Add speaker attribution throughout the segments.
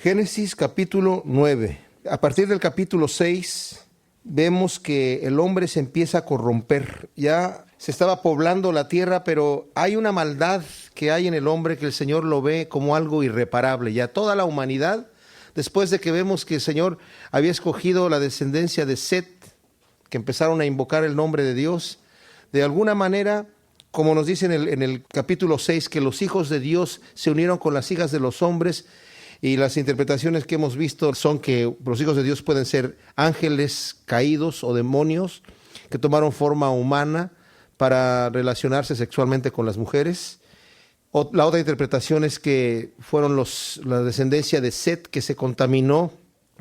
Speaker 1: Génesis capítulo 9. A partir del capítulo 6 vemos que el hombre se empieza a corromper. Ya se estaba poblando la tierra, pero hay una maldad que hay en el hombre que el Señor lo ve como algo irreparable. Ya toda la humanidad, después de que vemos que el Señor había escogido la descendencia de Set, que empezaron a invocar el nombre de Dios, de alguna manera, como nos dice en el capítulo 6, que los hijos de Dios se unieron con las hijas de los hombres, y las interpretaciones que hemos visto son que los hijos de Dios pueden ser ángeles caídos o demonios que tomaron forma humana para relacionarse sexualmente con las mujeres. La otra interpretación es que fueron la descendencia de Set que se contaminó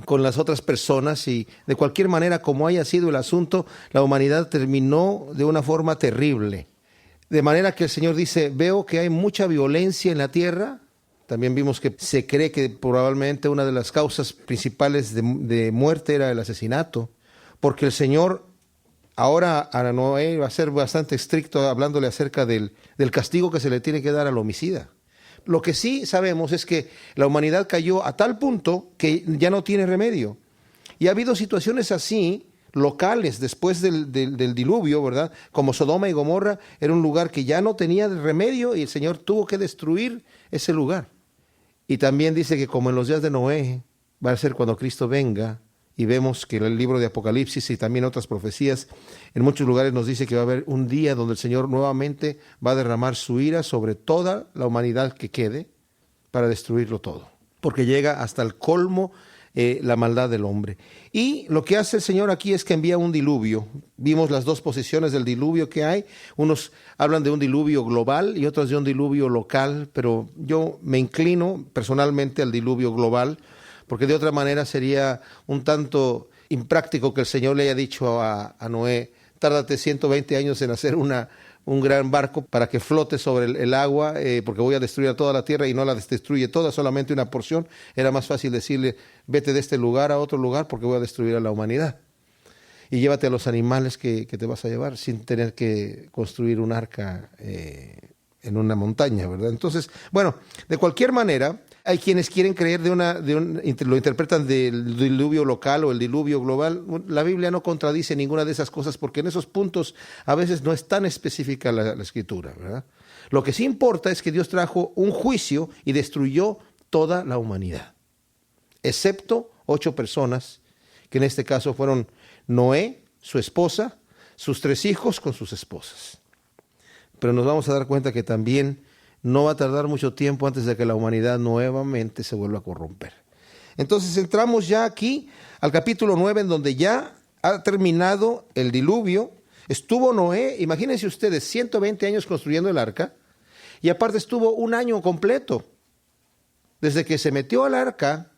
Speaker 1: con las otras personas, y de cualquier manera, como haya sido el asunto, la humanidad terminó de una forma terrible. De manera que el Señor dice: veo que hay mucha violencia en la tierra. También vimos que se cree que probablemente una de las causas principales de muerte era el asesinato, porque el Señor ahora a Noé va a ser bastante estricto hablándole acerca del castigo que se le tiene que dar al homicida. Lo que sí sabemos es que la humanidad cayó a tal punto que ya no tiene remedio. Y ha habido situaciones así, locales, después del diluvio, ¿verdad? Como Sodoma y Gomorra, era un lugar que ya no tenía remedio y el Señor tuvo que destruir ese lugar. Y también dice que como en los días de Noé, va a ser cuando Cristo venga, y vemos que el libro de Apocalipsis y también otras profecías, en muchos lugares nos dice que va a haber un día donde el Señor nuevamente va a derramar su ira sobre toda la humanidad que quede para destruirlo todo, porque llega hasta el colmo la maldad del hombre. Y lo que hace el Señor aquí es que envía un diluvio. Vimos las dos posiciones del diluvio que hay. Unos hablan de un diluvio global y otros de un diluvio local, pero yo me inclino personalmente al diluvio global, porque de otra manera sería un tanto impráctico que el Señor le haya dicho a Noé: tárdate 120 años en hacer un gran barco para que flote sobre el agua, porque voy a destruir a toda la tierra, y no la destruye toda, solamente una porción. Era más fácil decirle: vete de este lugar a otro lugar porque voy a destruir a la humanidad. Y llévate a los animales que te vas a llevar, sin tener que construir un arca en una montaña, ¿verdad? Entonces, bueno, de cualquier manera, hay quienes quieren creer lo interpretan del diluvio local o el diluvio global. La Biblia no contradice ninguna de esas cosas, porque en esos puntos a veces no es tan específica la Escritura, ¿verdad? Lo que sí importa es que Dios trajo un juicio y destruyó toda la humanidad, excepto 8 personas, que en este caso fueron Noé, su esposa, sus 3 hijos con sus esposas. Pero nos vamos a dar cuenta que también no va a tardar mucho tiempo antes de que la humanidad nuevamente se vuelva a corromper. Entonces entramos ya aquí al capítulo 9, en donde ya ha terminado el diluvio. Estuvo Noé, imagínense ustedes, 120 años construyendo el arca, y aparte estuvo un año completo. Desde que se metió al arca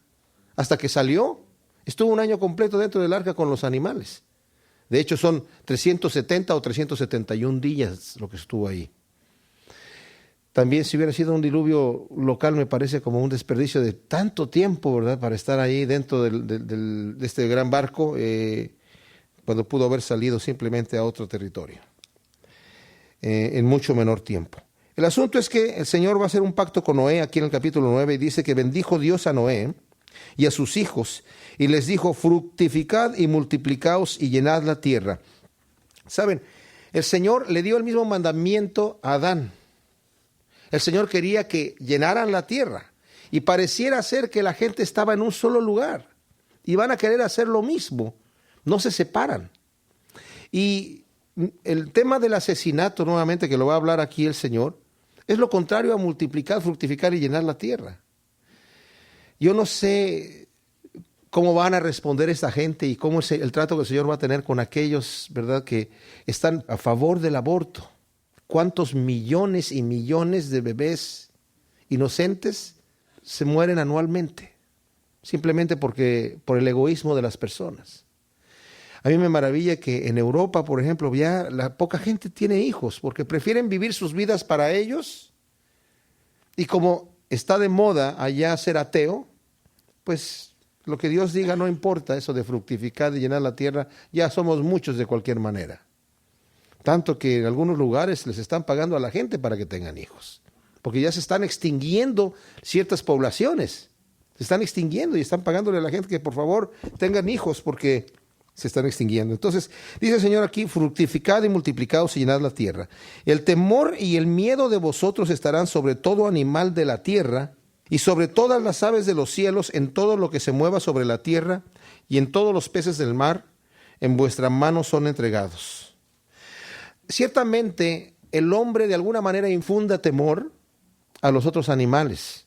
Speaker 1: hasta que salió, estuvo un año completo dentro del arca con los animales. De hecho, son 370 o 371 días lo que estuvo ahí. También, si hubiera sido un diluvio local, me parece como un desperdicio de tanto tiempo, ¿verdad?, para estar ahí dentro de este gran barco, cuando pudo haber salido simplemente a otro territorio, en mucho menor tiempo. El asunto es que el Señor va a hacer un pacto con Noé aquí en el capítulo 9, y dice que bendijo Dios a Noé y a sus hijos, y les dijo: fructificad y multiplicaos y llenad la tierra. ¿Saben? El Señor le dio el mismo mandamiento a Adán. El Señor quería que llenaran la tierra, y pareciera ser que la gente estaba en un solo lugar y van a querer hacer lo mismo, no se separan. Y el tema del asesinato, nuevamente, que lo va a hablar aquí el Señor, es lo contrario a multiplicar, fructificar y llenar la tierra. Yo no sé cómo van a responder esta gente y cómo es el trato que el Señor va a tener con aquellos, ¿verdad?, que están a favor del aborto. ¿Cuántos millones y millones de bebés inocentes se mueren anualmente? Simplemente por el egoísmo de las personas. A mí me maravilla que en Europa, por ejemplo, ya la poca gente tiene hijos porque prefieren vivir sus vidas para ellos, y como está de moda allá ser ateo, pues lo que Dios diga no importa, eso de fructificar y llenar la tierra, ya somos muchos de cualquier manera. Tanto que en algunos lugares les están pagando a la gente para que tengan hijos, porque ya se están extinguiendo ciertas poblaciones. Se están extinguiendo y están pagándole a la gente que por favor tengan hijos porque se están extinguiendo. Entonces, dice el Señor aquí, fructificad y multiplicaos y llenad la tierra. El temor y el miedo de vosotros estarán sobre todo animal de la tierra y sobre todas las aves de los cielos, en todo lo que se mueva sobre la tierra y en todos los peces del mar, en vuestra mano son entregados. Ciertamente, el hombre de alguna manera infunda temor a los otros animales.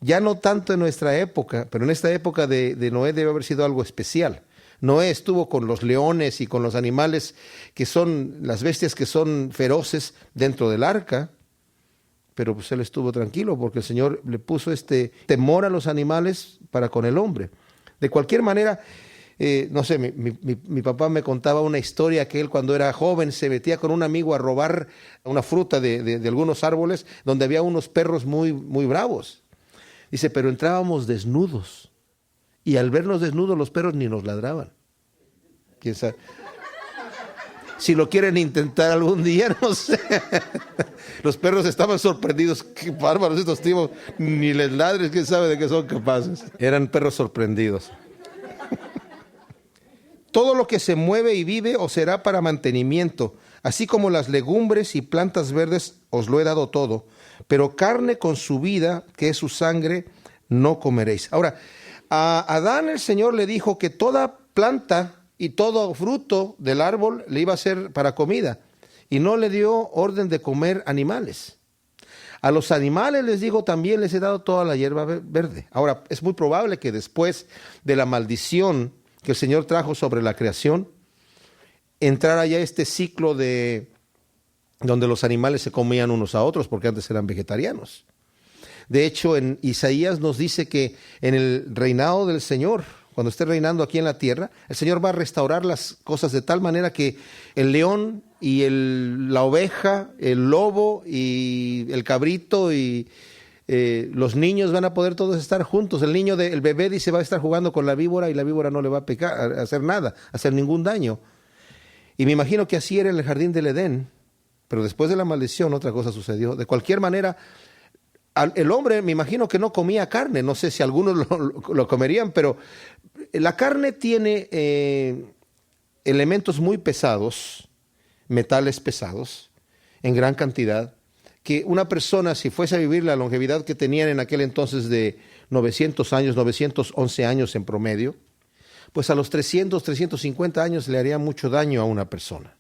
Speaker 1: Ya no tanto en nuestra época, pero en esta época de Noé debe haber sido algo especial. Noé estuvo con los leones y con los animales que son, las bestias que son feroces dentro del arca, pero pues él estuvo tranquilo porque el Señor le puso este temor a los animales para con el hombre. De cualquier manera, no sé, mi papá me contaba una historia que él cuando era joven se metía con un amigo a robar una fruta de algunos árboles donde había unos perros muy, muy bravos. Dice, pero entrábamos desnudos. Y al vernos desnudos los perros ni nos ladraban. ¿Quién sabe? Si lo quieren intentar algún día, no sé. Los perros estaban sorprendidos. Qué bárbaros estos tipos. Ni les ladres, quién sabe de qué son capaces. Eran perros sorprendidos. Todo lo que se mueve y vive os será para mantenimiento, así como las legumbres y plantas verdes os lo he dado todo. Pero carne con su vida, que es su sangre, no comeréis. Ahora, a Adán el Señor le dijo que toda planta y todo fruto del árbol le iba a ser para comida y no le dio orden de comer animales. A los animales les digo también les he dado toda la hierba verde. Ahora, es muy probable que después de la maldición que el Señor trajo sobre la creación, entrara ya este ciclo de donde los animales se comían unos a otros porque antes eran vegetarianos. De hecho, en Isaías nos dice que en el reinado del Señor, cuando esté reinando aquí en la tierra, el Señor va a restaurar las cosas de tal manera que el león y la oveja, el lobo y el cabrito y los niños van a poder todos estar juntos. El bebé dice va a estar jugando con la víbora y la víbora no le va a hacer nada, a hacer ningún daño. Y me imagino que así era en el jardín del Edén, pero después de la maldición otra cosa sucedió. De cualquier manera, el hombre me imagino que no comía carne, no sé si algunos lo comerían, pero la carne tiene elementos muy pesados, metales pesados, en gran cantidad, que una persona, si fuese a vivir la longevidad que tenían en aquel entonces de 900 años, 911 años en promedio, pues a los 300, 350 años le haría mucho daño a una persona.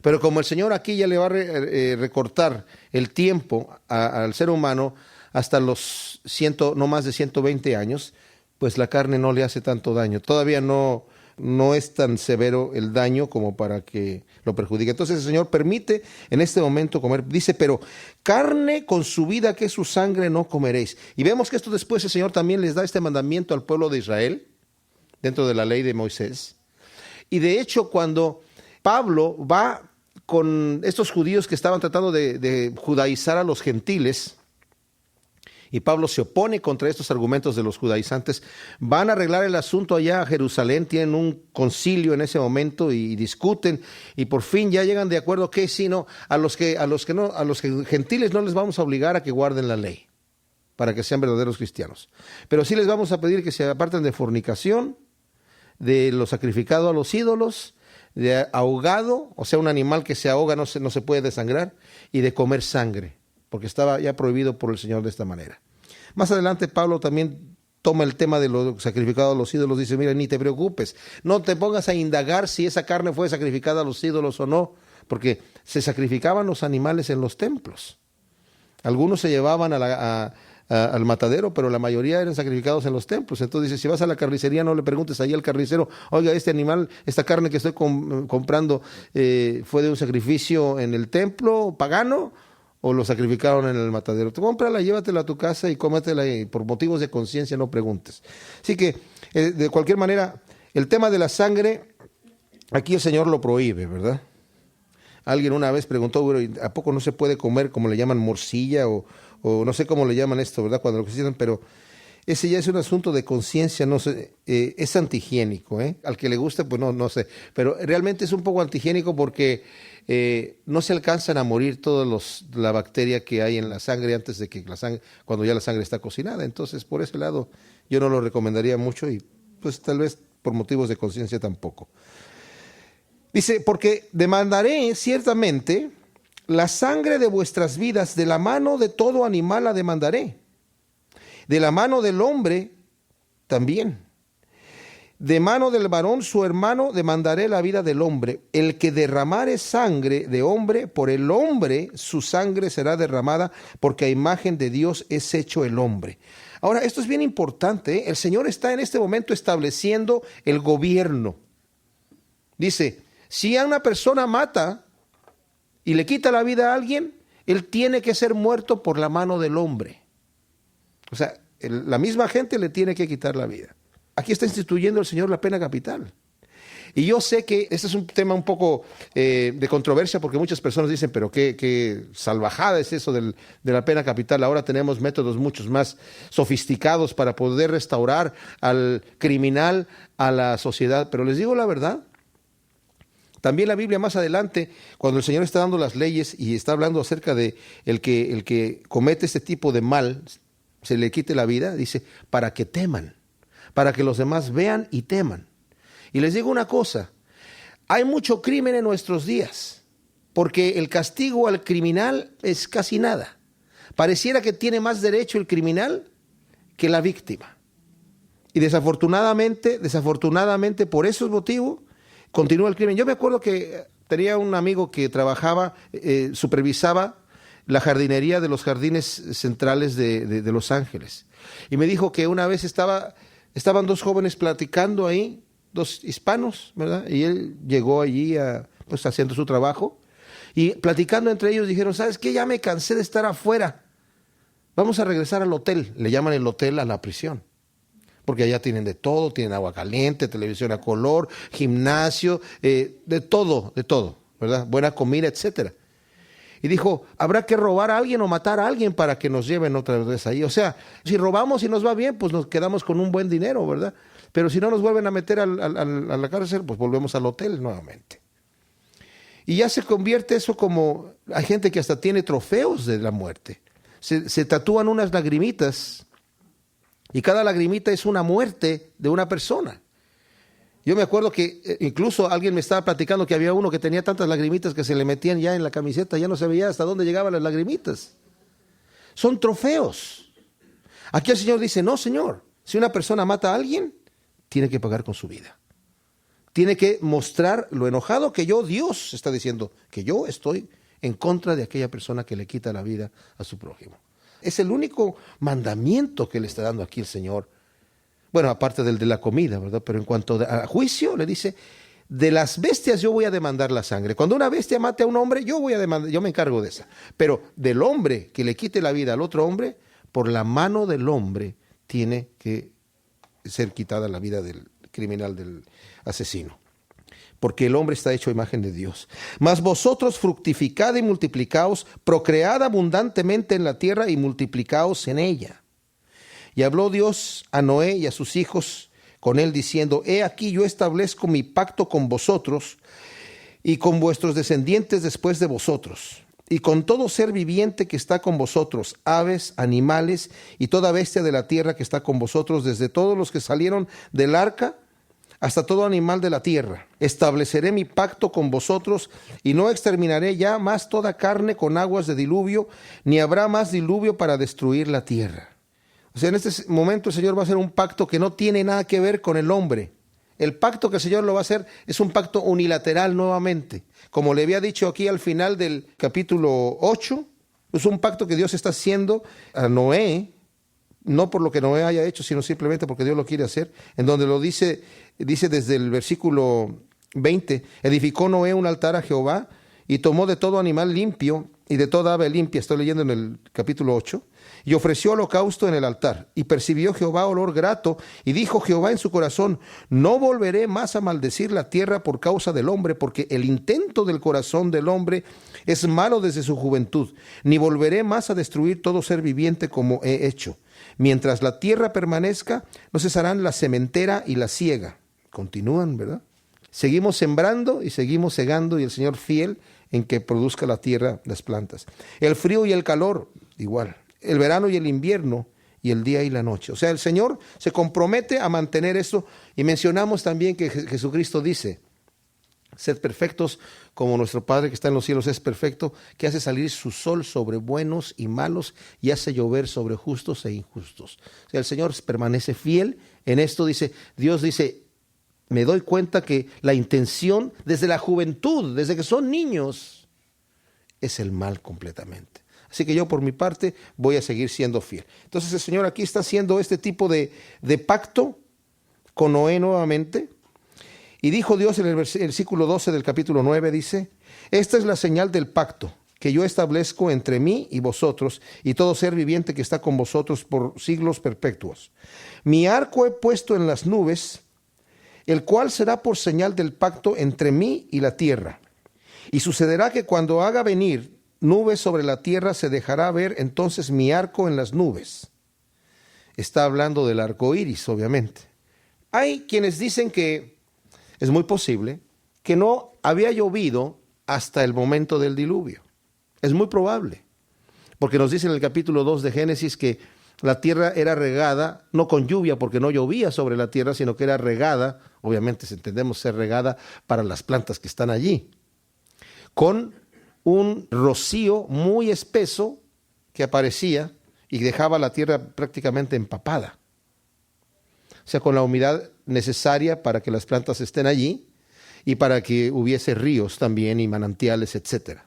Speaker 1: Pero como el Señor aquí ya le va a recortar el tiempo al ser humano hasta los no más de 120 años, pues la carne no le hace tanto daño. Todavía no es tan severo el daño como para que lo perjudique. Entonces el Señor permite en este momento comer. Dice, pero carne con su vida, que es su sangre, no comeréis. Y vemos que esto después el Señor también les da este mandamiento al pueblo de Israel, dentro de la ley de Moisés. Y de hecho, cuando Pablo va con estos judíos que estaban tratando de judaizar a los gentiles, y Pablo se opone contra estos argumentos de los judaizantes, van a arreglar el asunto allá a Jerusalén, tienen un concilio en ese momento y discuten, y por fin ya llegan de acuerdo que sí, no, a los gentiles no les vamos a obligar a que guarden la ley, para que sean verdaderos cristianos. Pero sí les vamos a pedir que se aparten de fornicación, de lo sacrificado a los ídolos, de ahogado, o sea, un animal que se ahoga no se puede desangrar, y de comer sangre, porque estaba ya prohibido por el Señor de esta manera. Más adelante Pablo también toma el tema de lo sacrificado a los ídolos, dice, mira, ni te preocupes, no te pongas a indagar si esa carne fue sacrificada a los ídolos o no, porque se sacrificaban los animales en los templos. Algunos se llevaban al matadero, pero la mayoría eran sacrificados en los templos. Entonces dice, si vas a la carnicería no le preguntes ahí al carnicero, oiga, este animal, esta carne que estoy comprando, ¿fue de un sacrificio en el templo pagano o lo sacrificaron en el matadero? Tú cómprala, llévatela a tu casa y cómetela, y por motivos de conciencia no preguntes. Así que, de cualquier manera, el tema de la sangre, aquí el Señor lo prohíbe, ¿verdad? Alguien una vez preguntó, ¿a poco no se puede comer, como le llaman, morcilla o no sé cómo le llaman esto, ¿verdad? Cuando lo cocinan, pero ese ya es un asunto de conciencia, no sé, es antihigiénico, ¿eh? Al que le guste, pues no sé, pero realmente es un poco antihigiénico porque no se alcanzan a morir la bacteria que hay en la sangre antes de que cuando ya la sangre está cocinada. Entonces, por ese lado, yo no lo recomendaría mucho y pues tal vez por motivos de conciencia tampoco. Dice, porque demandaré ciertamente la sangre de vuestras vidas, de la mano de todo animal la demandaré, de la mano del hombre también. De mano del varón su hermano demandaré la vida del hombre. El que derramare sangre de hombre, por el hombre su sangre será derramada, porque a imagen de Dios es hecho el hombre. Ahora, esto es bien importante, ¿eh? El Señor está en este momento estableciendo el gobierno. Dice, si a una persona mata y le quita la vida a alguien, él tiene que ser muerto por la mano del hombre. O sea, la misma gente le tiene que quitar la vida. Aquí está instituyendo el Señor la pena capital. Y yo sé que este es un tema un poco de controversia, porque muchas personas dicen, pero qué salvajada es eso de la pena capital. Ahora tenemos métodos muchos más sofisticados para poder restaurar al criminal a la sociedad. Pero les digo la verdad, también la Biblia más adelante, cuando el Señor está dando las leyes y está hablando acerca de el que comete este tipo de mal, se le quite la vida, dice, para que teman, para que los demás vean y teman. Y les digo una cosa, hay mucho crimen en nuestros días, porque el castigo al criminal es casi nada. Pareciera que tiene más derecho el criminal que la víctima. Y desafortunadamente por esos motivos, continúa el crimen. Yo me acuerdo que tenía un amigo que trabajaba, supervisaba la jardinería de los jardines centrales de Los Ángeles. Y me dijo que una vez estaban dos jóvenes platicando ahí, dos hispanos, ¿verdad? Y él llegó allí pues haciendo su trabajo. Y platicando entre ellos dijeron, ¿sabes qué? Ya me cansé de estar afuera. Vamos a regresar al hotel. Le llaman el hotel a la prisión. Porque allá tienen de todo, tienen agua caliente, televisión a color, gimnasio, de todo, ¿verdad? Buena comida, etcétera. Y dijo, habrá que robar a alguien o matar a alguien para que nos lleven otra vez ahí. O sea, si robamos y nos va bien, pues nos quedamos con un buen dinero, ¿verdad? Pero si no nos vuelven a meter a la cárcel, pues volvemos al hotel nuevamente. Y ya se convierte eso como, hay gente que hasta tiene trofeos de la muerte. Se tatúan unas lagrimitas y cada lagrimita es una muerte de una persona. Yo me acuerdo que incluso alguien me estaba platicando que había uno que tenía tantas lagrimitas que se le metían ya en la camiseta, ya no se veía hasta dónde llegaban las lagrimitas. Son trofeos. Aquí el Señor dice, no, Señor, si una persona mata a alguien, tiene que pagar con su vida. Tiene que mostrar lo enojado que Dios está diciendo, que yo estoy en contra de aquella persona que le quita la vida a su prójimo. Es el único mandamiento que le está dando aquí el Señor. Bueno, aparte del de la comida, ¿verdad? Pero en cuanto a juicio, le dice, de las bestias yo voy a demandar la sangre. Cuando una bestia mate a un hombre, yo me encargo de esa. Pero del hombre que le quite la vida al otro hombre, por la mano del hombre tiene que ser quitada la vida del criminal, del asesino. Porque el hombre está hecho a imagen de Dios. Mas vosotros fructificad y multiplicaos, procread abundantemente en la tierra y multiplicaos en ella. Y habló Dios a Noé y a sus hijos con él diciendo, he aquí yo establezco mi pacto con vosotros y con vuestros descendientes después de vosotros, y con todo ser viviente que está con vosotros, aves, animales y toda bestia de la tierra que está con vosotros, desde todos los que salieron del arca hasta todo animal de la tierra. Estableceré mi pacto con vosotros y no exterminaré ya más toda carne con aguas de diluvio, ni habrá más diluvio para destruir la tierra. O sea, en este momento el Señor va a hacer un pacto que no tiene nada que ver con el hombre. El pacto que el Señor lo va a hacer es un pacto unilateral nuevamente. Como le había dicho aquí al final del capítulo 8, es un pacto que Dios está haciendo a Noé, no por lo que Noé haya hecho, sino simplemente porque Dios lo quiere hacer, en donde lo dice desde el versículo 20, edificó Noé un altar a Jehová y tomó de todo animal limpio y de toda ave limpia, estoy leyendo en el capítulo 8, y ofreció holocausto en el altar. Y percibió Jehová olor grato, y dijo Jehová en su corazón, no volveré más a maldecir la tierra por causa del hombre, porque el intento del corazón del hombre es malo desde su juventud, ni volveré más a destruir todo ser viviente como he hecho. Mientras la tierra permanezca, no cesarán la sementera y la siega. Continúan, ¿verdad? Seguimos sembrando y seguimos segando, y el Señor fiel en que produzca la tierra las plantas. El frío y el calor, igual. El verano y el invierno, y el día y la noche. O sea, el Señor se compromete a mantener esto. Y mencionamos también que Jesucristo dice: sed perfectos como nuestro Padre que está en los cielos es perfecto, que hace salir su sol sobre buenos y malos y hace llover sobre justos e injustos. O sea, el Señor permanece fiel en esto. Dios dice, me doy cuenta que la intención desde la juventud, desde que son niños, es el mal completamente. Así que yo por mi parte voy a seguir siendo fiel. Entonces el Señor aquí está haciendo este tipo de pacto con Noé nuevamente. Y dijo Dios en el versículo 12 del capítulo 9, dice: esta es la señal del pacto que yo establezco entre mí y vosotros y todo ser viviente que está con vosotros por siglos perpetuos. Mi arco he puesto en las nubes, el cual será por señal del pacto entre mí y la tierra. Y sucederá que cuando haga venir nubes sobre la tierra, se dejará ver entonces mi arco en las nubes. Está hablando del arco iris, obviamente. Hay quienes dicen que es muy posible que no había llovido hasta el momento del diluvio. Es muy probable, porque nos dice en el capítulo 2 de Génesis que la tierra era regada, no con lluvia, porque no llovía sobre la tierra, sino que era regada, obviamente entendemos ser regada para las plantas que están allí, con un rocío muy espeso que aparecía y dejaba la tierra prácticamente empapada. O sea, con la humedad necesaria para que las plantas estén allí y para que hubiese ríos también y manantiales, etc.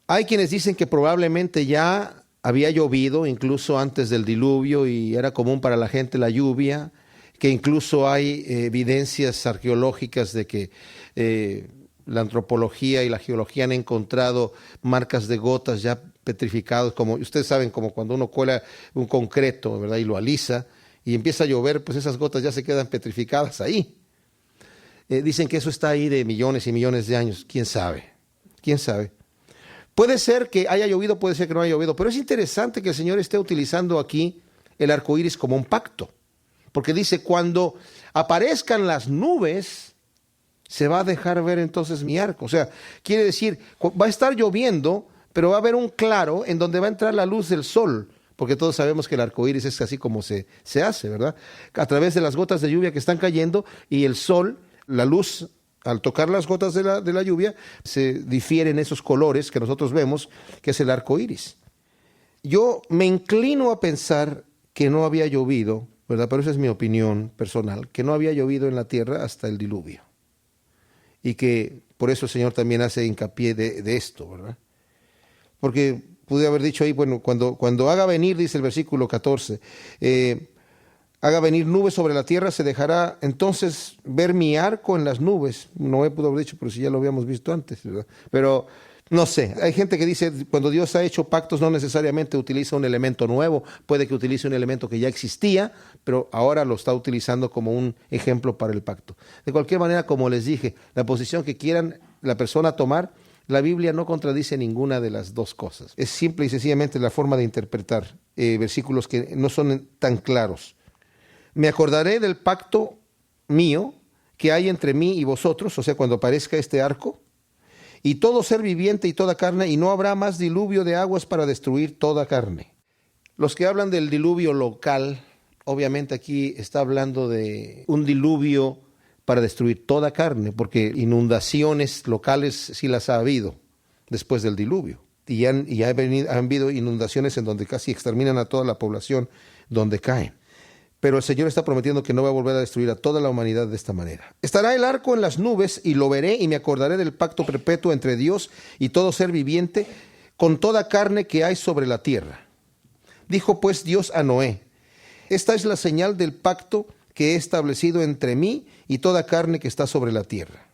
Speaker 1: Hay quienes dicen que probablemente ya había llovido incluso antes del diluvio y era común para la gente la lluvia, que incluso hay evidencias arqueológicas de que la antropología y la geología han encontrado marcas de gotas ya petrificadas, como ustedes saben, como cuando uno cuela un concreto, ¿verdad? Y lo alisa y empieza a llover, pues esas gotas ya se quedan petrificadas ahí. Dicen que eso está ahí de millones y millones de años. ¿Quién sabe? ¿Quién sabe? Puede ser que haya llovido, puede ser que no haya llovido, pero es interesante que el Señor esté utilizando aquí el arco iris como un pacto, porque dice, cuando aparezcan las nubes, se va a dejar ver entonces mi arco. O sea, quiere decir, va a estar lloviendo, pero va a haber un claro en donde va a entrar la luz del sol, porque todos sabemos que el arco iris es así como se hace, ¿verdad? A través de las gotas de lluvia que están cayendo y el sol, la luz, al tocar las gotas de la lluvia, se difieren esos colores que nosotros vemos, que es el arco iris. Yo me inclino a pensar que no había llovido, ¿verdad? Pero esa es mi opinión personal, que no había llovido en la tierra hasta el diluvio. Y que por eso el Señor también hace hincapié de esto, ¿verdad? Porque pude haber dicho ahí, bueno, cuando haga venir, dice el versículo 14, haga venir nubes sobre la tierra, se dejará entonces ver mi arco en las nubes. No pudo haber dicho, pero si ya lo habíamos visto antes, ¿verdad? Pero no sé, hay gente que dice, cuando Dios ha hecho pactos no necesariamente utiliza un elemento nuevo, puede que utilice un elemento que ya existía, pero ahora lo está utilizando como un ejemplo para el pacto. De cualquier manera, como les dije, la posición que quieran la persona tomar, la Biblia no contradice ninguna de las dos cosas. Es simple y sencillamente la forma de interpretar versículos que no son tan claros. Me acordaré del pacto mío que hay entre mí y vosotros, o sea, cuando aparezca este arco, y todo ser viviente y toda carne, y no habrá más diluvio de aguas para destruir toda carne. Los que hablan del diluvio local, obviamente aquí está hablando de un diluvio para destruir toda carne, porque inundaciones locales sí las ha habido después del diluvio. Y han habido inundaciones en donde casi exterminan a toda la población donde caen. Pero el Señor está prometiendo que no va a volver a destruir a toda la humanidad de esta manera. Estará el arco en las nubes y lo veré y me acordaré del pacto perpetuo entre Dios y todo ser viviente con toda carne que hay sobre la tierra. Dijo pues Dios a Noé: esta es la señal del pacto que he establecido entre mí y toda carne que está sobre la tierra.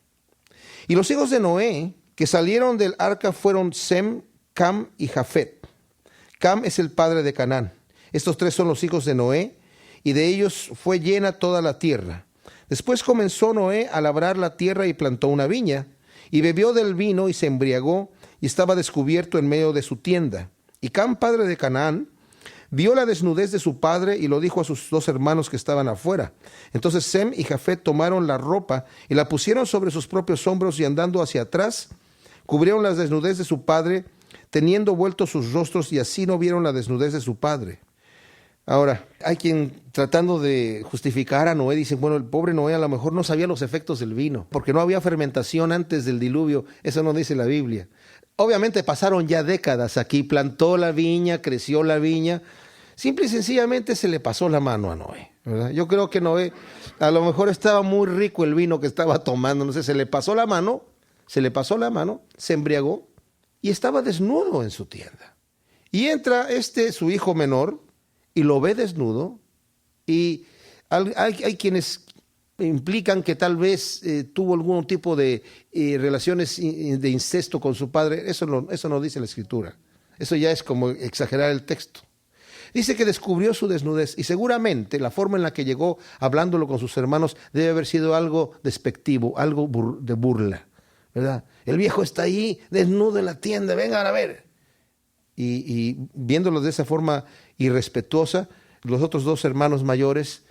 Speaker 1: Y los hijos de Noé que salieron del arca fueron Sem, Cam y Jafet. Cam es el padre de Canaán. Estos tres son los hijos de Noé, y de ellos fue llena toda la tierra. Después comenzó Noé a labrar la tierra y plantó una viña, y bebió del vino y se embriagó, y estaba descubierto en medio de su tienda. Y Cam, padre de Canaán, Vio la desnudez de su padre y lo dijo a sus dos hermanos que estaban afuera. Entonces Sem y Jafet tomaron la ropa y la pusieron sobre sus propios hombros y andando hacia atrás, cubrieron la desnudez de su padre, teniendo vueltos sus rostros, y así no vieron la desnudez de su padre. Ahora, hay quien tratando de justificar a Noé, dicen, bueno, el pobre Noé a lo mejor no sabía los efectos del vino, porque no había fermentación antes del diluvio. Eso no dice la Biblia. Obviamente pasaron ya décadas aquí, plantó la viña, creció la viña. Simple y sencillamente se le pasó la mano a Noé, ¿verdad? Yo creo que Noé, a lo mejor estaba muy rico el vino que estaba tomando, no sé, se le pasó la mano, se embriagó y estaba desnudo en su tienda. Y entra su hijo menor, y lo ve desnudo, y hay quienes implican que tal vez tuvo algún tipo de relaciones de incesto con su padre. Eso no dice la Escritura. Eso ya es como exagerar el texto. Dice que descubrió su desnudez, y seguramente la forma en la que llegó hablándolo con sus hermanos debe haber sido algo despectivo, algo de burla, ¿verdad? El viejo está ahí desnudo en la tienda, vengan a ver. Y viéndolo de esa forma irrespetuosa, los otros dos hermanos mayores,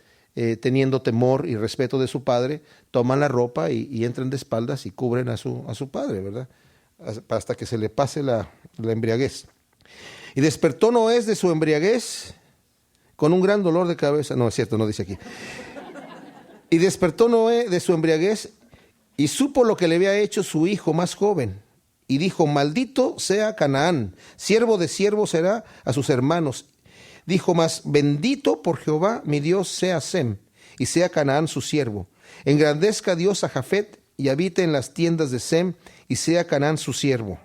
Speaker 1: teniendo temor y respeto de su padre, toman la ropa y entran de espaldas y cubren a su padre, ¿verdad? Hasta que se le pase la embriaguez. Y despertó Noé de su embriaguez con un gran dolor de cabeza. No, es cierto, no dice aquí. Y despertó Noé de su embriaguez y supo lo que le había hecho su hijo más joven. Y dijo, maldito sea Canaán, siervo de siervo será a sus hermanos. Dijo más, bendito por Jehová mi Dios sea Sem, y sea Canaán su siervo. Engrandezca Dios a Jafet, y habite en las tiendas de Sem, y sea Canaán su siervo.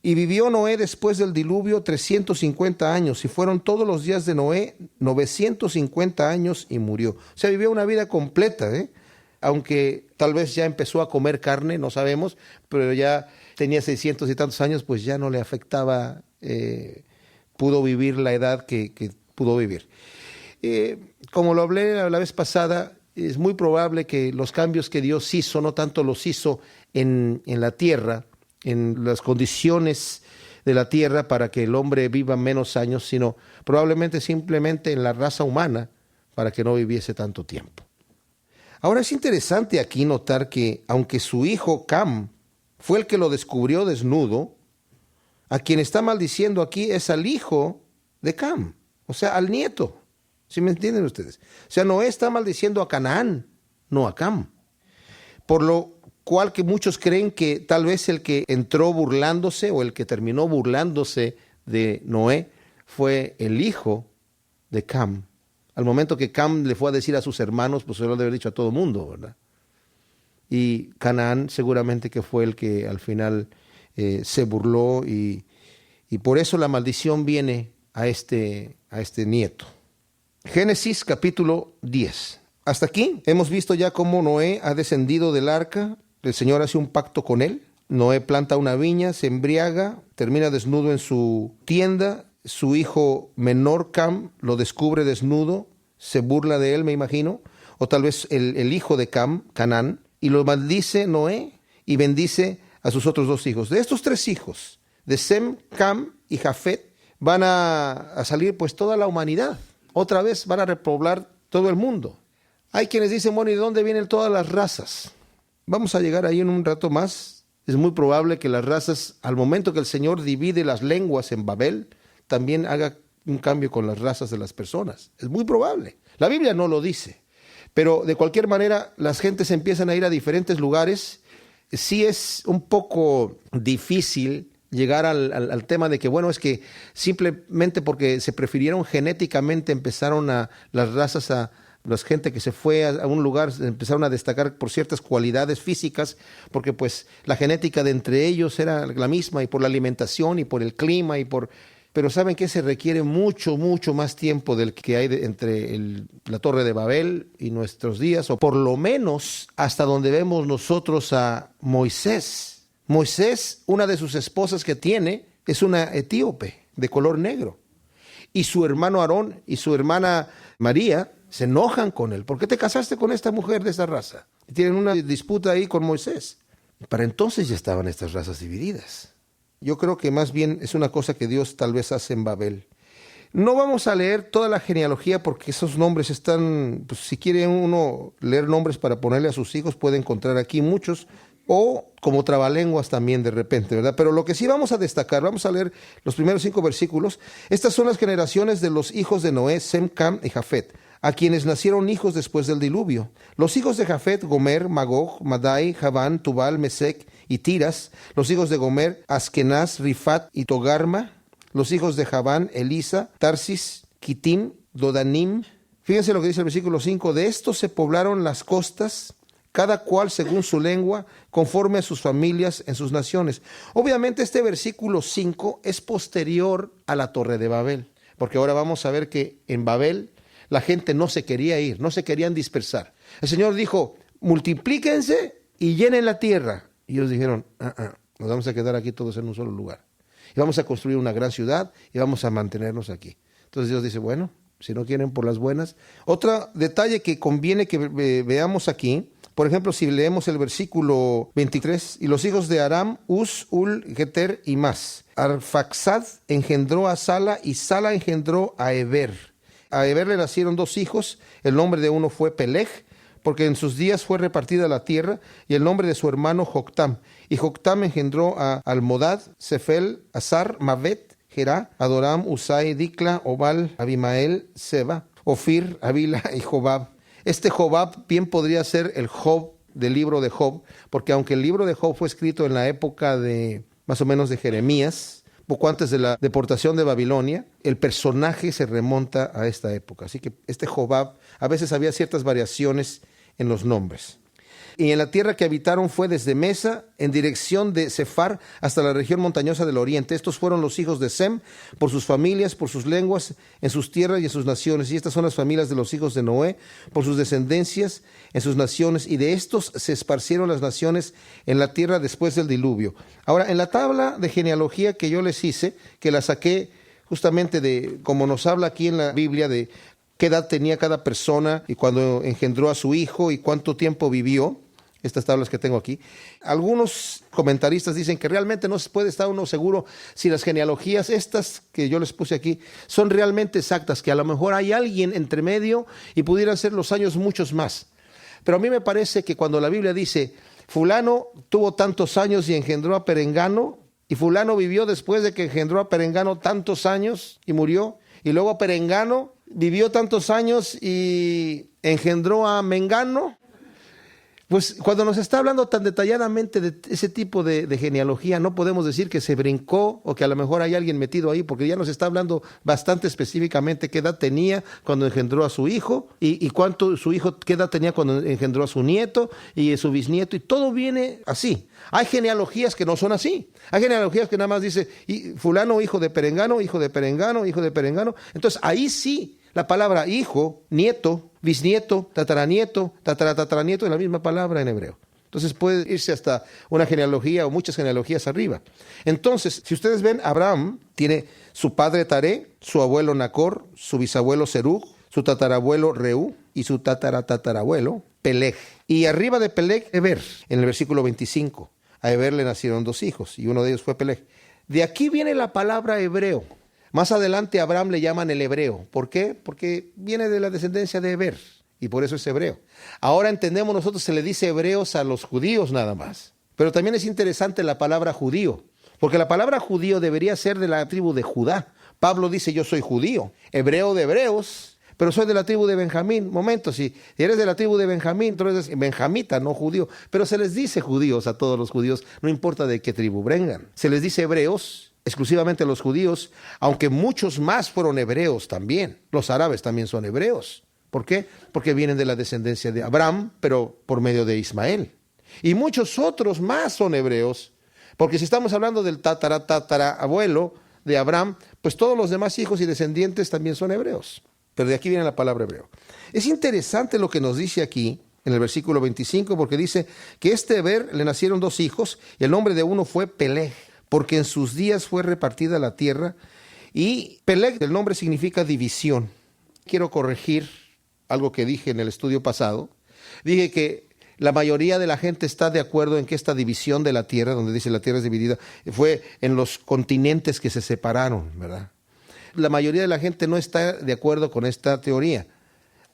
Speaker 1: Y vivió Noé después del diluvio 350 años, y fueron todos los días de Noé 950 años, y murió. O sea, vivió una vida completa, aunque tal vez ya empezó a comer carne, no sabemos, pero ya tenía 600 y tantos años, pues ya no le afectaba, pudo vivir la edad que pudo vivir. Como lo hablé la vez pasada, es muy probable que los cambios que Dios hizo, no tanto los hizo en la tierra, en las condiciones de la tierra para que el hombre viva menos años, sino probablemente simplemente en la raza humana para que no viviese tanto tiempo. Ahora es interesante aquí notar que aunque su hijo Cam fue el que lo descubrió desnudo, a quien está maldiciendo aquí es al hijo de Cam, o sea, al nieto. ¿Sí me entienden ustedes? O sea, Noé está maldiciendo a Canaán, no a Cam. Por lo cual que muchos creen que tal vez el que entró burlándose o el que terminó burlándose de Noé fue el hijo de Cam. Al momento que Cam le fue a decir a sus hermanos, pues se lo debe haber dicho a todo el mundo, ¿verdad? Y Canaán seguramente que fue el que al final se burló y por eso la maldición viene a este nieto. Génesis capítulo 10. Hasta aquí hemos visto ya cómo Noé ha descendido del arca, el Señor hace un pacto con él, Noé planta una viña, se embriaga, termina desnudo en su tienda, su hijo menor Cam lo descubre desnudo, se burla de él, me imagino, o tal vez el hijo de Cam, Canaán, y lo maldice Noé y bendice a sus otros dos hijos. De estos tres hijos, de Sem, Cam y Jafet, van a salir pues toda la humanidad. Otra vez van a repoblar todo el mundo. Hay quienes dicen, bueno, ¿y de dónde vienen todas las razas? Vamos a llegar ahí en un rato más. Es muy probable que las razas, al momento que el Señor divide las lenguas en Babel, también haga un cambio con las razas de las personas. Es muy probable. La Biblia no lo dice. Pero de cualquier manera, las gentes empiezan a ir a diferentes lugares. Sí es un poco difícil llegar al tema de que, bueno, es que simplemente porque se prefirieron genéticamente, empezaron las razas la gente que se fue a un lugar, empezaron a destacar por ciertas cualidades físicas, porque pues la genética de entre ellos era la misma, y por la alimentación, y por el clima, pero ¿saben qué? Se requiere mucho, mucho más tiempo del que hay entre la Torre de Babel y nuestros días, o por lo menos hasta donde vemos nosotros a Moisés. Moisés, una de sus esposas que tiene, es una etíope de color negro. Y su hermano Aarón y su hermana María se enojan con él. ¿Por qué te casaste con esta mujer de esa raza? Y tienen una disputa ahí con Moisés. Para entonces ya estaban estas razas divididas. Yo creo que más bien es una cosa que Dios tal vez hace en Babel. No vamos a leer toda la genealogía porque esos nombres están, pues, si quiere uno leer nombres para ponerle a sus hijos, puede encontrar aquí muchos, o como trabalenguas también de repente, ¿verdad? Pero lo que sí vamos a destacar, vamos a leer los primeros 5 versículos. Estas son las generaciones de los hijos de Noé, Sem, Cam y Jafet, a quienes nacieron hijos después del diluvio. Los hijos de Jafet, Gomer, Magog, Madai, Javán, Tubal, Mesec y Tiras. Los hijos de Gomer, Askenaz, Rifat y Togarma. Los hijos de Javán, Elisa, Tarsis, Kitim, Dodanim. Fíjense lo que dice el versículo 5. De estos se poblaron las costas, cada cual según su lengua, conforme a sus familias en sus naciones. Obviamente este versículo 5 es posterior a la Torre de Babel, porque ahora vamos a ver que en Babel la gente no se quería ir, no se querían dispersar. El Señor dijo, multiplíquense y llenen la tierra. Y ellos dijeron, nos vamos a quedar aquí todos en un solo lugar. Y vamos a construir una gran ciudad y vamos a mantenernos aquí. Entonces Dios dice, bueno, si no quieren por las buenas. Otro detalle que conviene que veamos aquí, por ejemplo, si leemos el versículo 23, y los hijos de Aram, Uz, Ul, Geter y Mas. Arfaxad engendró a Sala y Sala engendró a Eber. A Eber le nacieron 2 hijos, el nombre de uno fue Peleg, porque en sus días fue repartida la tierra, y el nombre de su hermano Joctam. Y Joctam engendró a Almodad, Sefel, Azar, Mavet, Gerá, Adoram, Usai, Dicla, Obal, Abimael, Seba, Ofir, Avila y Jobab. Este Jobab bien podría ser el Job del libro de Job, porque aunque el libro de Job fue escrito en la época de, más o menos, de Jeremías, poco antes de la deportación de Babilonia, el personaje se remonta a esta época. Así que este Jobab, a veces había ciertas variaciones en los nombres. Y en la tierra que habitaron fue desde Mesa, en dirección de Sefar, hasta la región montañosa del oriente. Estos fueron los hijos de Sem, por sus familias, por sus lenguas, en sus tierras y en sus naciones. Y estas son las familias de los hijos de Noé, por sus descendencias, en sus naciones. Y de estos se esparcieron las naciones en la tierra después del diluvio. Ahora, en la tabla de genealogía que yo les hice, que la saqué justamente de, como nos habla aquí en la Biblia, de qué edad tenía cada persona y cuando engendró a su hijo y cuánto tiempo vivió, estas tablas que tengo aquí. Algunos comentaristas dicen que realmente no se puede estar uno seguro si las genealogías, estas que yo les puse aquí, son realmente exactas, que a lo mejor hay alguien entre medio y pudieran ser los años muchos más. Pero a mí me parece que cuando la Biblia dice, fulano tuvo tantos años y engendró a Perengano, y fulano vivió después de que engendró a Perengano tantos años y murió, y luego Perengano vivió tantos años y engendró a Mengano. Pues cuando nos está hablando tan detalladamente de ese tipo de genealogía, no podemos decir que se brincó o que a lo mejor hay alguien metido ahí, porque ya nos está hablando bastante específicamente qué edad tenía cuando engendró a su hijo y cuánto su hijo, qué edad tenía cuando engendró a su nieto y su bisnieto, y todo viene así. Hay genealogías que no son así. Hay genealogías que nada más dice fulano, hijo de Perengano, hijo de Perengano, hijo de Perengano. Entonces ahí sí la palabra hijo, nieto, bisnieto, tataranieto, tataranieto es la misma palabra en hebreo. Entonces puede irse hasta una genealogía o muchas genealogías arriba. Entonces, si ustedes ven, Abraham tiene su padre Taré, su abuelo Nacor, su bisabuelo Serug, su tatarabuelo Reú y su tatarabuelo Peleg. Y arriba de Peleg, Eber, en el versículo 25. A Eber le nacieron 2 hijos y uno de ellos fue Peleg. De aquí viene la palabra hebreo. Más adelante a Abraham le llaman el hebreo. ¿Por qué? Porque viene de la descendencia de Eber y por eso es hebreo. Ahora entendemos nosotros, se le dice hebreos a los judíos nada más. Pero también es interesante la palabra judío, porque la palabra judío debería ser de la tribu de Judá. Pablo dice, yo soy judío, hebreo de hebreos, pero soy de la tribu de Benjamín. Momento, si eres de la tribu de Benjamín, tú eres benjamita, no judío. Pero se les dice judíos a todos los judíos, no importa de qué tribu vengan. Se les dice hebreos exclusivamente a los judíos, aunque muchos más fueron hebreos también. Los árabes también son hebreos. ¿Por qué? Porque vienen de la descendencia de Abraham, pero por medio de Ismael. Y muchos otros más son hebreos, porque si estamos hablando del tatarabuelo de Abraham, pues todos los demás hijos y descendientes también son hebreos. Pero de aquí viene la palabra hebreo. Es interesante lo que nos dice aquí, en el versículo 25, porque dice que Eber le nacieron 2 hijos, y el nombre de uno fue Peleg, porque en sus días fue repartida la tierra. Y Peleg, el nombre significa división. Quiero corregir algo que dije en el estudio pasado. Dije que la mayoría de la gente está de acuerdo en que esta división de la tierra, donde dice la tierra es dividida, fue en los continentes que se separaron, ¿verdad? La mayoría de la gente no está de acuerdo con esta teoría.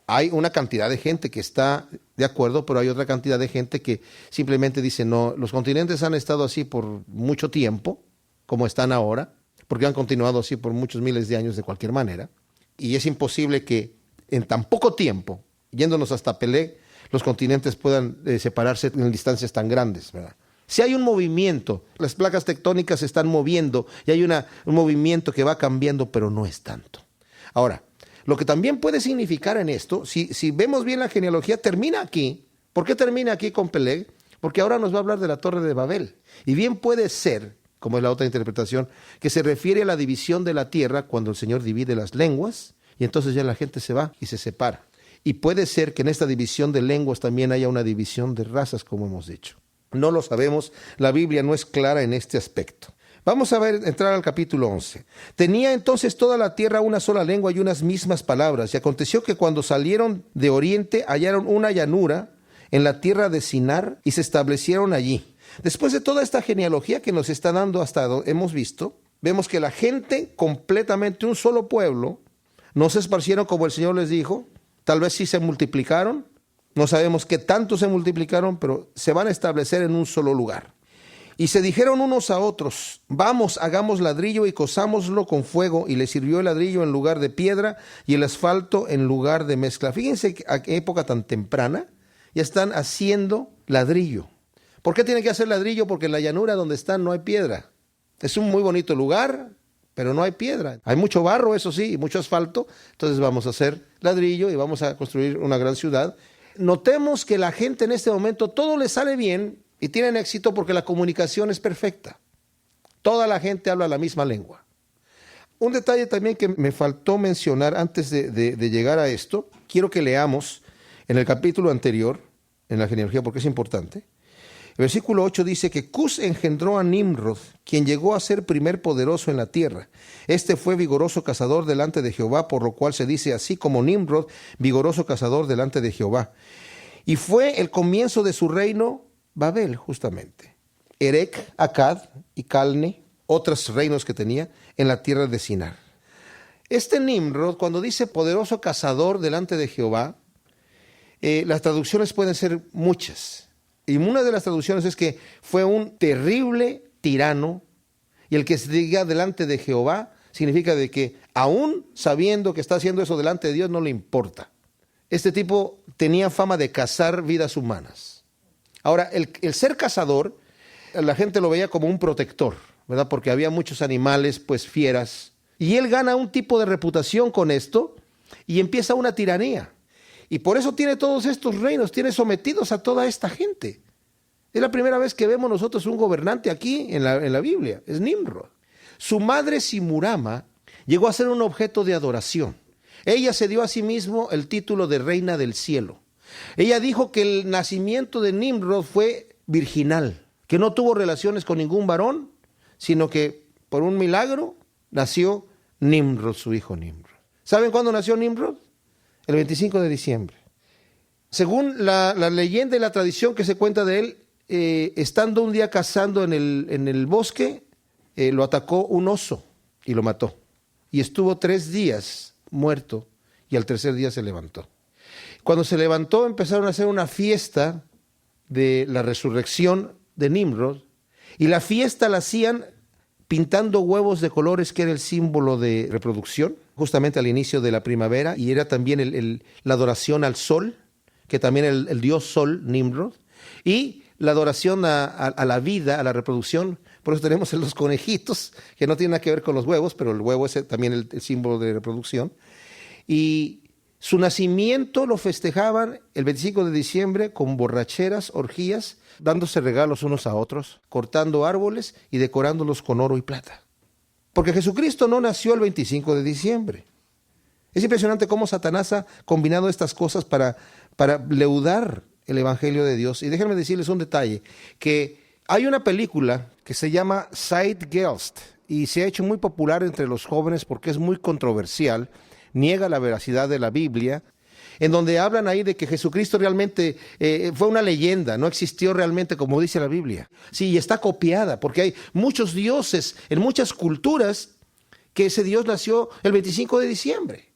Speaker 1: Hay una cantidad de gente que está de acuerdo, pero hay otra cantidad de gente que simplemente dice, no, los continentes han estado así por mucho tiempo, como están ahora, porque han continuado así por muchos miles de años de cualquier manera, y es imposible que en tan poco tiempo, yéndonos hasta Peleg, los continentes puedan separarse en distancias tan grandes, ¿verdad? Si hay un movimiento, las placas tectónicas se están moviendo y hay un movimiento que va cambiando, pero no es tanto. Ahora, lo que también puede significar en esto, si vemos bien la genealogía, termina aquí. ¿Por qué termina aquí con Peleg? Porque ahora nos va a hablar de la Torre de Babel. Y bien puede ser, como es la otra interpretación, que se refiere a la división de la tierra cuando el Señor divide las lenguas y entonces ya la gente se va y se separa. Y puede ser que en esta división de lenguas también haya una división de razas, como hemos dicho. No lo sabemos, la Biblia no es clara en este aspecto. Vamos a entrar al capítulo 11. Tenía entonces toda la tierra una sola lengua y unas mismas palabras. Y aconteció que cuando salieron de oriente hallaron una llanura en la tierra de Sinar y se establecieron allí. Después de toda esta genealogía que nos está dando hasta donde hemos visto, vemos que la gente completamente, un solo pueblo, no se esparcieron como el Señor les dijo. Tal vez sí se multiplicaron. No sabemos qué tanto se multiplicaron, pero se van a establecer en un solo lugar. Y se dijeron unos a otros, vamos, hagamos ladrillo y cozámoslo con fuego. Y les sirvió el ladrillo en lugar de piedra y el asfalto en lugar de mezcla. Fíjense a qué época tan temprana ya están haciendo ladrillo. ¿Por qué tienen que hacer ladrillo? Porque en la llanura donde están no hay piedra. Es un muy bonito lugar, pero no hay piedra. Hay mucho barro, eso sí, y mucho asfalto. Entonces vamos a hacer ladrillo y vamos a construir una gran ciudad. Notemos que la gente en este momento todo le sale bien y tienen éxito porque la comunicación es perfecta. Toda la gente habla la misma lengua. Un detalle también que me faltó mencionar antes de llegar a esto, quiero que leamos en el capítulo anterior, en la genealogía, porque es importante. El versículo 8 dice que Cus engendró a Nimrod, quien llegó a ser primer poderoso en la tierra. Este fue vigoroso cazador delante de Jehová, por lo cual se dice así como Nimrod, vigoroso cazador delante de Jehová. Y fue el comienzo de su reino Babel, justamente. Erec, Akkad y Calne, otros reinos que tenía en la tierra de Sinar. Este Nimrod, cuando dice poderoso cazador delante de Jehová, las traducciones pueden ser muchas. Y una de las traducciones es que fue un terrible tirano, y el que se diga delante de Jehová significa de que aún sabiendo que está haciendo eso delante de Dios no le importa. Este tipo tenía fama de cazar vidas humanas. Ahora, el ser cazador, la gente lo veía como un protector, ¿verdad? Porque había muchos animales, pues fieras. Y él gana un tipo de reputación con esto y empieza una tiranía. Y por eso tiene todos estos reinos, tiene sometidos a toda esta gente. Es la primera vez que vemos nosotros un gobernante aquí en la Biblia, es Nimrod. Su madre Simurama llegó a ser un objeto de adoración. Ella se dio a sí mismo el título de reina del cielo. Ella dijo que el nacimiento de Nimrod fue virginal, que no tuvo relaciones con ningún varón, sino que por un milagro nació Nimrod, su hijo Nimrod. ¿Saben cuándo nació Nimrod? El 25 de diciembre. Según la leyenda y la tradición que se cuenta de él, estando un día cazando en el bosque, lo atacó un oso y lo mató. Y estuvo 3 días muerto y al tercer día se levantó. Cuando se levantó empezaron a hacer una fiesta de la resurrección de Nimrod y la fiesta la hacían pintando huevos de colores, que era el símbolo de reproducción, justamente al inicio de la primavera, y era también la adoración al sol, que también el dios sol, Nimrod, y la adoración a la vida, a la reproducción. Por eso tenemos los conejitos, que no tienen nada que ver con los huevos, pero el huevo es también el símbolo de reproducción. Y su nacimiento lo festejaban el 25 de diciembre con borracheras, orgías, dándose regalos unos a otros, cortando árboles y decorándolos con oro y plata. Porque Jesucristo no nació el 25 de diciembre. Es impresionante cómo Satanás ha combinado estas cosas para leudar el Evangelio de Dios. Y déjenme decirles un detalle, que hay una película que se llama Zeitgeist y se ha hecho muy popular entre los jóvenes porque es muy controversial, niega la veracidad de la Biblia, en donde hablan ahí de que Jesucristo realmente fue una leyenda, no existió realmente como dice la Biblia. Sí, y está copiada, porque hay muchos dioses en muchas culturas que ese Dios nació el 25 de diciembre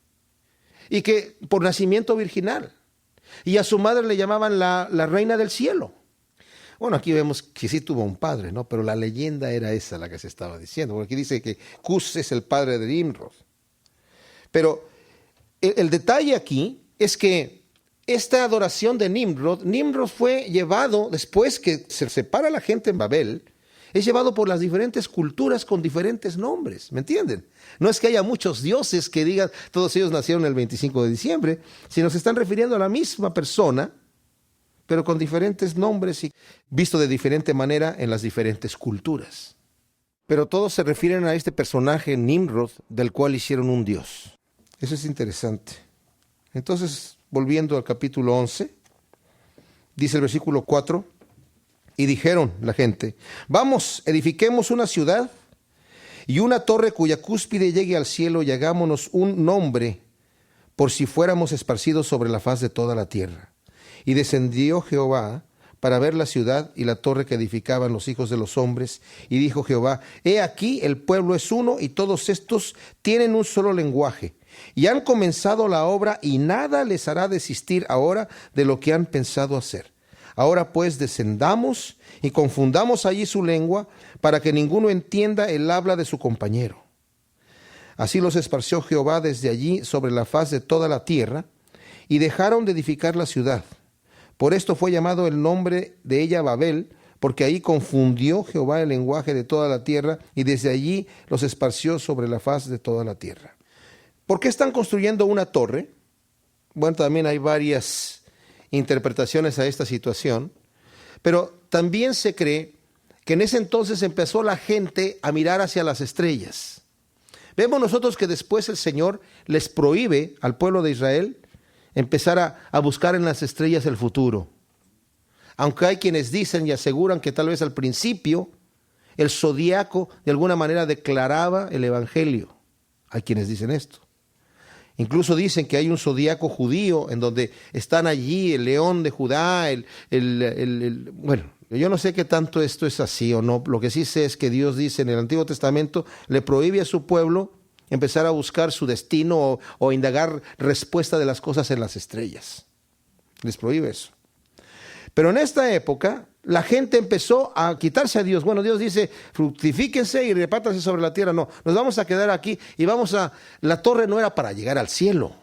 Speaker 1: y que por nacimiento virginal. Y a su madre le llamaban la reina del cielo. Bueno, aquí vemos que sí tuvo un padre, ¿no? Pero la leyenda era esa la que se estaba diciendo. Porque aquí dice que Cus es el padre de Nimrod. Pero el detalle aquí es que esta adoración de Nimrod fue llevado, después que se separa la gente en Babel, es llevado por las diferentes culturas con diferentes nombres, ¿me entienden? No es que haya muchos dioses que digan, todos ellos nacieron el 25 de diciembre, sino se están refiriendo a la misma persona, pero con diferentes nombres y visto de diferente manera en las diferentes culturas. Pero todos se refieren a este personaje Nimrod, del cual hicieron un dios. Eso es interesante. Entonces, volviendo al capítulo 11, dice el versículo 4, y dijeron la gente, vamos, edifiquemos una ciudad y una torre cuya cúspide llegue al cielo y hagámonos un nombre por si fuéramos esparcidos sobre la faz de toda la tierra. Y descendió Jehová para ver la ciudad y la torre que edificaban los hijos de los hombres. Y dijo Jehová, he aquí el pueblo es uno y todos estos tienen un solo lenguaje. Y han comenzado la obra y nada les hará desistir ahora de lo que han pensado hacer. Ahora pues descendamos y confundamos allí su lengua para que ninguno entienda el habla de su compañero. Así los esparció Jehová desde allí sobre la faz de toda la tierra y dejaron de edificar la ciudad. Por esto fue llamado el nombre de ella Babel, porque ahí confundió Jehová el lenguaje de toda la tierra y desde allí los esparció sobre la faz de toda la tierra. ¿Por qué están construyendo una torre? Bueno, también hay varias interpretaciones a esta situación, pero también se cree que en ese entonces empezó la gente a mirar hacia las estrellas. Vemos nosotros que después el Señor les prohíbe al pueblo de Israel empezar a buscar en las estrellas el futuro. Aunque hay quienes dicen y aseguran que tal vez al principio el zodiaco de alguna manera declaraba el evangelio. Hay quienes dicen esto. Incluso dicen que hay un zodiaco judío en donde están allí el león de Judá, bueno, yo no sé qué tanto esto es así o no. Lo que sí sé es que Dios dice en el Antiguo Testamento, le prohíbe a su pueblo empezar a buscar su destino o indagar respuesta de las cosas en las estrellas. Les prohíbe eso. Pero en esta época, la gente empezó a quitarse a Dios. Bueno, Dios dice, fructifíquense y repártanse sobre la tierra. No, nos vamos a quedar aquí y la torre no era para llegar al cielo.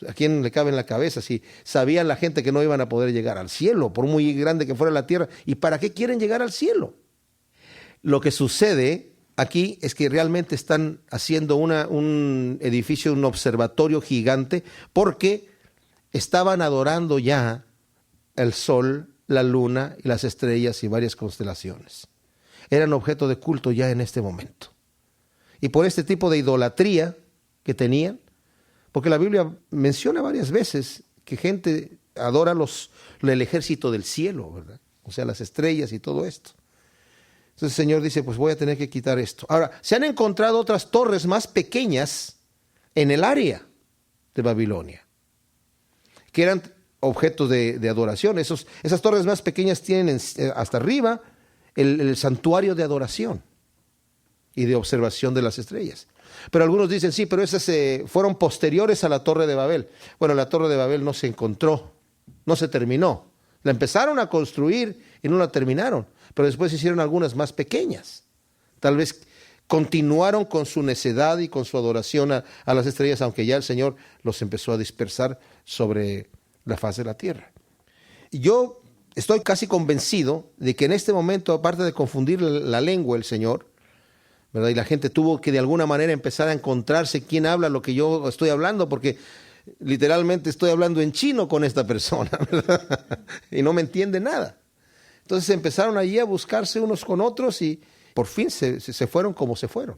Speaker 1: ¿A quién le cabe en la cabeza si sabían la gente que no iban a poder llegar al cielo, por muy grande que fuera la tierra? ¿Y para qué quieren llegar al cielo? Lo que sucede aquí es que realmente están haciendo un edificio, un observatorio gigante, porque estaban adorando ya el sol, la luna y las estrellas y varias constelaciones. Eran objeto de culto ya en este momento. Y por este tipo de idolatría que tenían, porque la Biblia menciona varias veces que gente adora el ejército del cielo, ¿verdad? O sea, las estrellas y todo esto. Entonces el Señor dice, pues voy a tener que quitar esto. Ahora, se han encontrado otras torres más pequeñas en el área de Babilonia, que eran objetos de adoración. Esas torres más pequeñas tienen hasta arriba el santuario de adoración y de observación de las estrellas. Pero algunos dicen, sí, pero esas fueron posteriores a la Torre de Babel. Bueno, la Torre de Babel no se encontró, no se terminó. La empezaron a construir y no la terminaron, pero después hicieron algunas más pequeñas. Tal vez continuaron con su necedad y con su adoración a las estrellas, aunque ya el Señor los empezó a dispersar sobre la faz de la tierra. Y yo estoy casi convencido de que en este momento, aparte de confundir la lengua el Señor, ¿verdad? Y la gente tuvo que de alguna manera empezar a encontrarse quién habla lo que yo estoy hablando, porque literalmente estoy hablando en chino con esta persona, ¿verdad? Y no me entiende nada. Entonces empezaron allí a buscarse unos con otros y por fin se fueron como se fueron.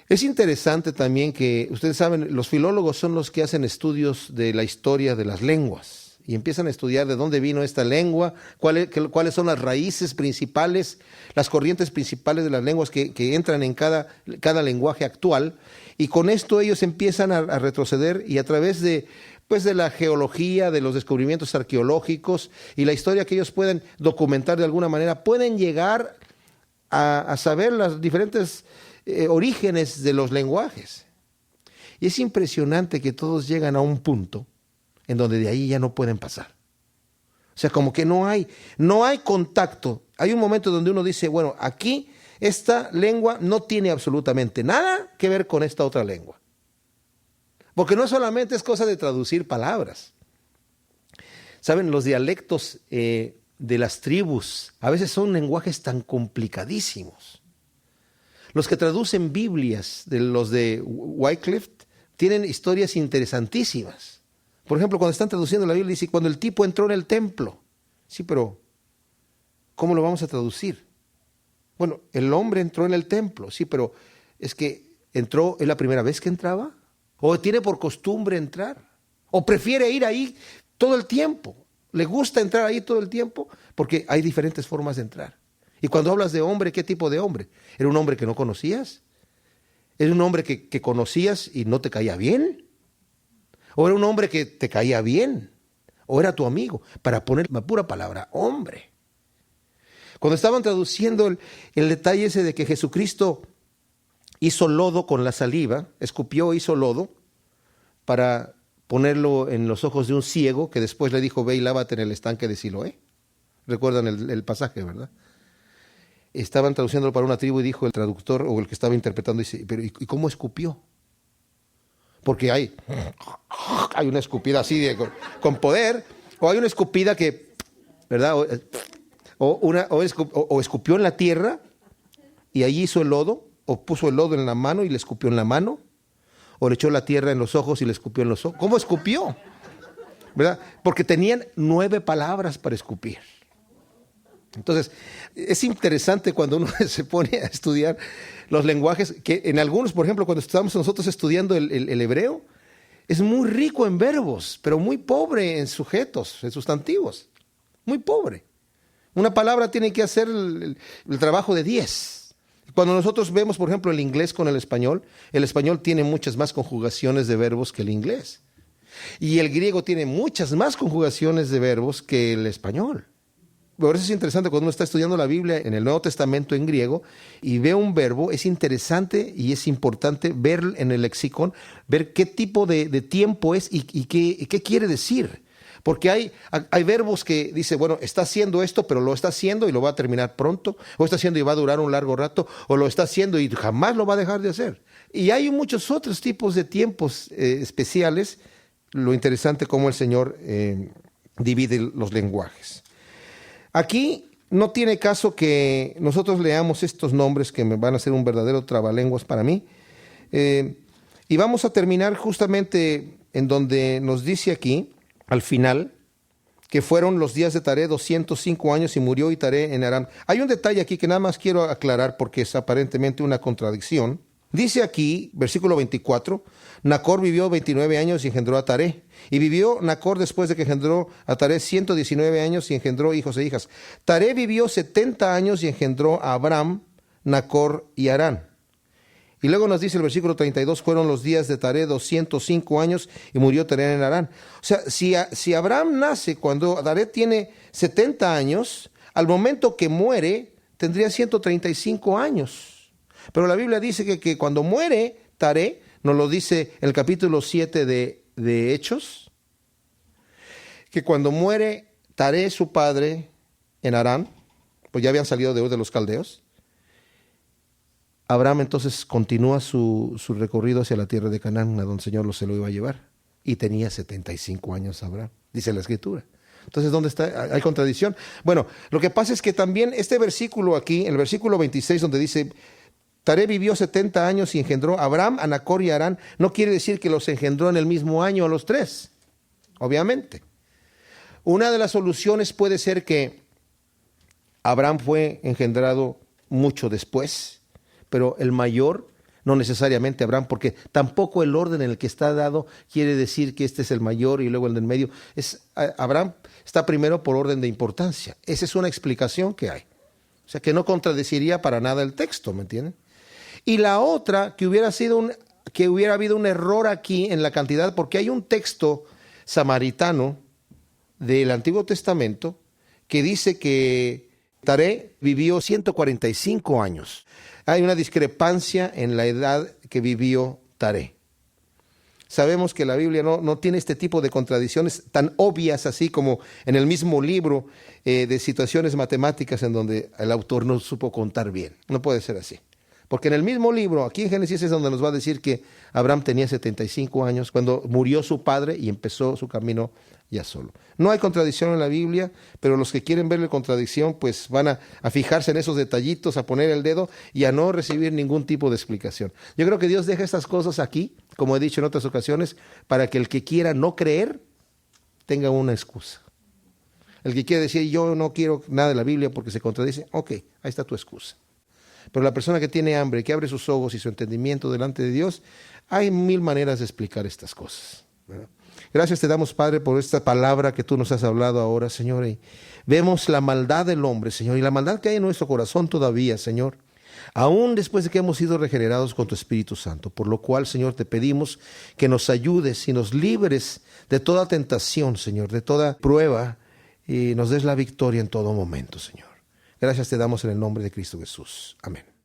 Speaker 1: Es interesante también que, ustedes saben, los filólogos son los que hacen estudios de la historia de las lenguas y empiezan a estudiar de dónde vino esta lengua, cuáles son las raíces principales, las corrientes principales de las lenguas que entran en cada lenguaje actual, y con esto ellos empiezan a retroceder y a través de la geología, de los descubrimientos arqueológicos y la historia que ellos pueden documentar de alguna manera, pueden llegar a saber las diferentes orígenes de los lenguajes. Y es impresionante que todos llegan a un punto en donde de ahí ya no pueden pasar. O sea, como que no hay contacto. Hay un momento donde uno dice, bueno, aquí esta lengua no tiene absolutamente nada que ver con esta otra lengua. Porque no solamente es cosa de traducir palabras. Saben, los dialectos de las tribus a veces son lenguajes tan complicadísimos. Los que traducen Biblias, los de Wycliffe, tienen historias interesantísimas. Por ejemplo, cuando están traduciendo la Biblia, dice, cuando el tipo entró en el templo. Sí, pero ¿cómo lo vamos a traducir? Bueno, el hombre entró en el templo. Sí, pero es que entró, ¿es la primera vez que entraba? ¿O tiene por costumbre entrar? ¿O prefiere ir ahí todo el tiempo? ¿Le gusta entrar ahí todo el tiempo? Porque hay diferentes formas de entrar. Y cuando hablas de hombre, ¿qué tipo de hombre? ¿Era un hombre que no conocías? ¿Era un hombre que conocías y no te caía bien? ¿O era un hombre que te caía bien? ¿O era tu amigo? Para poner la pura palabra, hombre. Cuando estaban traduciendo el detalle ese de que Jesucristo hizo lodo con la saliva, escupió, hizo lodo, para ponerlo en los ojos de un ciego, que después le dijo, ve y lávate en el estanque de Siloé. Recuerdan el pasaje, ¿verdad? Estaban traduciéndolo para una tribu y dijo el traductor o el que estaba interpretando, dice, pero ¿y cómo escupió? Porque hay una escupida así con poder, o hay una escupida que, ¿verdad? O escupió en la tierra y allí hizo el lodo, o puso el lodo en la mano y le escupió en la mano, o le echó la tierra en los ojos y le escupió en los ojos. ¿Cómo escupió? ¿Verdad? Porque tenían 9 palabras para escupir. Entonces, es interesante cuando uno se pone a estudiar los lenguajes, que en algunos, por ejemplo, cuando estamos nosotros estudiando el hebreo, es muy rico en verbos, pero muy pobre en sujetos, en sustantivos. Muy pobre. Una palabra tiene que hacer el trabajo de 10. Cuando nosotros vemos, por ejemplo, el inglés con el español tiene muchas más conjugaciones de verbos que el inglés. Y el griego tiene muchas más conjugaciones de verbos que el español. Por eso es interesante cuando uno está estudiando la Biblia en el Nuevo Testamento en griego y ve un verbo, es interesante y es importante ver en el lexicon, ver qué tipo de tiempo es y qué quiere decir. Porque hay verbos que dice, bueno, está haciendo esto, pero lo está haciendo y lo va a terminar pronto, o está haciendo y va a durar un largo rato, o lo está haciendo y jamás lo va a dejar de hacer. Y hay muchos otros tipos de tiempos especiales. Lo interesante cómo el Señor divide los lenguajes. Aquí no tiene caso que nosotros leamos estos nombres que me van a ser un verdadero trabalenguas para mí. Y vamos a terminar justamente en donde nos dice aquí, al final, que fueron los días de Taré 205 años y murió y Taré en Aram. Hay un detalle aquí que nada más quiero aclarar porque es aparentemente una contradicción. Dice aquí, versículo 24, Nacor vivió 29 años y engendró a Taré. Y vivió Nacor después de que engendró a Taré 119 años y engendró hijos e hijas. Taré vivió 70 años y engendró a Abram, Nacor y Harán. Y luego nos dice el versículo 32, fueron los días de Taré 205 años y murió Taré en Harán. O sea, si Abraham nace cuando Taré tiene 70 años, al momento que muere tendría 135 años. Pero la Biblia dice que cuando muere Taré, nos lo dice en el capítulo 7 de Hechos, que cuando muere Taré, su padre, en Harán, pues ya habían salido de Ur de los Caldeos, Abraham entonces continúa su recorrido hacia la tierra de Canaán, a donde el Señor se lo iba a llevar. Y tenía 75 años Abraham, dice la Escritura. Entonces, ¿dónde está? ¿Hay contradicción? Bueno, lo que pasa es que también este versículo aquí, el versículo 26, donde dice, Taré vivió 70 años y engendró a Abram, a Nacor y a Harán, no quiere decir que los engendró en el mismo año a los 3, obviamente. Una de las soluciones puede ser que Abraham fue engendrado mucho después, pero el mayor, no necesariamente Abraham, porque tampoco el orden en el que está dado quiere decir que este es el mayor y luego el del medio. Abraham está primero por orden de importancia. Esa es una explicación que hay. O sea, que no contradeciría para nada el texto, ¿me entienden? Y la otra, que hubiera habido un error aquí en la cantidad, porque hay un texto samaritano del Antiguo Testamento que dice que Taré vivió 145 años. Hay una discrepancia en la edad que vivió Taré. Sabemos que la Biblia no tiene este tipo de contradicciones tan obvias, así como en el mismo libro de situaciones matemáticas en donde el autor no supo contar bien. No puede ser así. Porque en el mismo libro, aquí en Génesis, es donde nos va a decir que Abraham tenía 75 años cuando murió su padre y empezó su camino ya solo. No hay contradicción en la Biblia, pero los que quieren ver la contradicción, pues van a fijarse en esos detallitos, a poner el dedo y a no recibir ningún tipo de explicación. Yo creo que Dios deja estas cosas aquí, como he dicho en otras ocasiones, para que el que quiera no creer tenga una excusa. El que quiere decir, yo no quiero nada de la Biblia porque se contradice, ok, ahí está tu excusa. Pero la persona que tiene hambre, que abre sus ojos y su entendimiento delante de Dios, hay mil maneras de explicar estas cosas, ¿verdad? Gracias te damos, Padre, por esta palabra que tú nos has hablado ahora, Señor. Y vemos la maldad del hombre, Señor, y la maldad que hay en nuestro corazón todavía, Señor, aún después de que hemos sido regenerados con tu Espíritu Santo. Por lo cual, Señor, te pedimos que nos ayudes y nos libres de toda tentación, Señor, de toda prueba, y nos des la victoria en todo momento, Señor. Gracias te damos en el nombre de Cristo Jesús. Amén.